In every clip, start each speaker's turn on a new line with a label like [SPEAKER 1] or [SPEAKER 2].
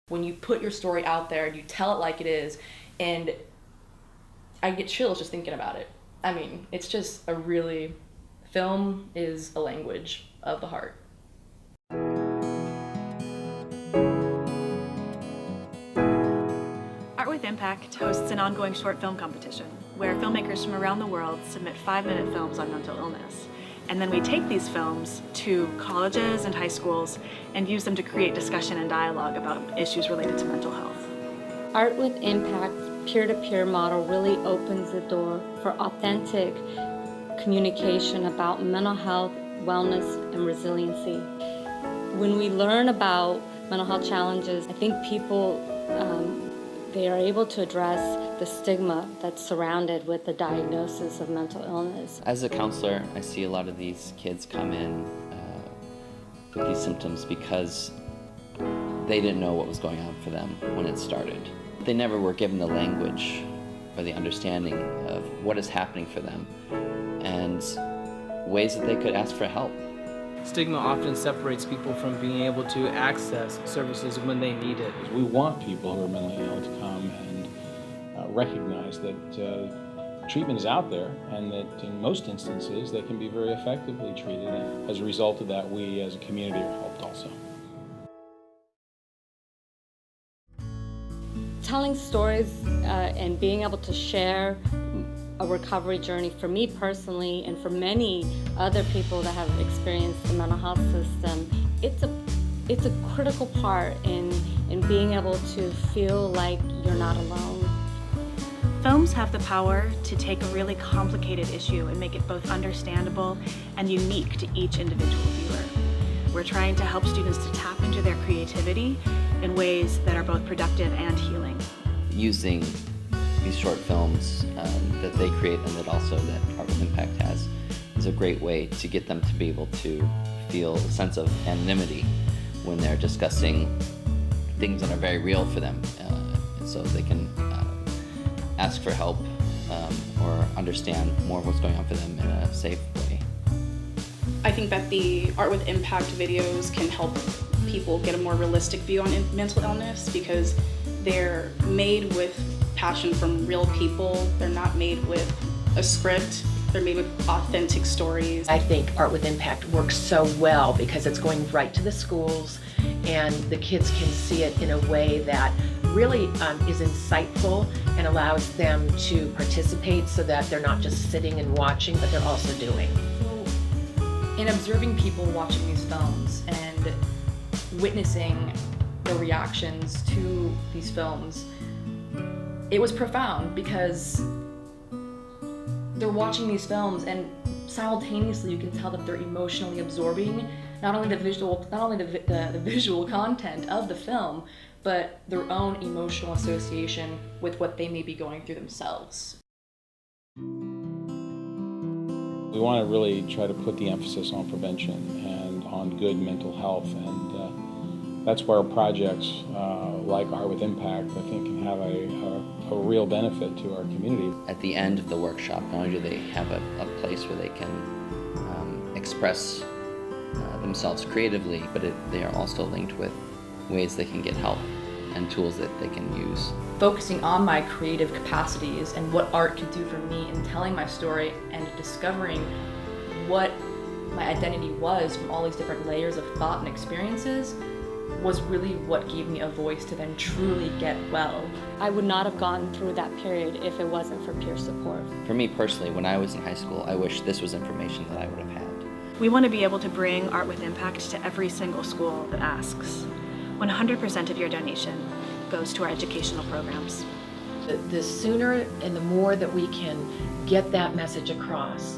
[SPEAKER 1] When you put your story out there and you tell it like it is, and I get chills just thinking about it. I mean, it's just film is a language of the heart.
[SPEAKER 2] Art with Impact hosts an ongoing short film competition where filmmakers from around the world submit 5-minute films on mental illness. And then we take these films to colleges and high schools and use them to create discussion and dialogue about issues related to mental health.
[SPEAKER 3] Art with Impact peer-to-peer model really opens the door for authentic communication about mental health, wellness, and resiliency. When we learn about mental health challenges, I think people they are able to address the stigma that's surrounded with the diagnosis of mental illness.
[SPEAKER 4] As a counselor, I see a lot of these kids come in with these symptoms because they didn't know what was going on for them when it started. They never were given the language or the understanding of what is happening for them and ways that they could ask for help.
[SPEAKER 5] Stigma often separates people from being able to access services when they need it.
[SPEAKER 6] We want people who are mentally ill to come and recognize that treatment is out there and that in most instances they can be very effectively treated. And as a result of that, we as a community are helped also.
[SPEAKER 3] Telling stories and being able to share a recovery journey for me personally and for many other people that have experienced the mental health system, it's a critical part in being able to feel like you're not alone.
[SPEAKER 2] Films have the power to take a really complicated issue and make it both understandable and unique to each individual viewer. We're trying to help students to tap into their creativity in ways that are both productive and healing.
[SPEAKER 4] Using these short films that they create and that also that Art with Impact has is a great way to get them to be able to feel a sense of anonymity when they're discussing things that are very real for them, so they can ask for help or understand more of what's going on for them in a safe way.
[SPEAKER 7] I think that the Art with Impact videos can help people get a more realistic view on mental illness because they're made with passion from real people. They're not made with a script. They're made with authentic stories.
[SPEAKER 8] I think Art with Impact works so well because it's going right to the schools and the kids can see it in a way that really is insightful and allows them to participate so that they're not just sitting and watching, but they're also doing.
[SPEAKER 1] So, in observing people watching these films and witnessing their reactions to these films, it was profound because they're watching these films and simultaneously you can tell that they're emotionally absorbing not only the visual content of the film, but their own emotional association with what they may be going through themselves.
[SPEAKER 6] We want to really try to put the emphasis on prevention and on good mental health, and that's where projects like Art with Impact, I think, can have a real benefit to our community.
[SPEAKER 4] At the end of the workshop, not only do they have a place where they can express themselves creatively, but they are also linked with ways they can get help and tools that they can use.
[SPEAKER 1] Focusing on my creative capacities and what art could do for me in telling my story and discovering what my identity was from all these different layers of thought and experiences was really what gave me a voice to then truly get well.
[SPEAKER 3] I would not have gone through that period if it wasn't for peer support.
[SPEAKER 4] For me personally, when I was in high school, I wish this was information that I would have had.
[SPEAKER 2] We want to be able to bring Art with Impact to every single school that asks. 100% of your donation goes to our educational programs.
[SPEAKER 8] The sooner and the more that we can get that message across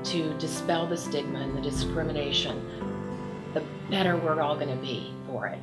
[SPEAKER 8] to dispel the stigma and the discrimination, the better we're all going to be for it.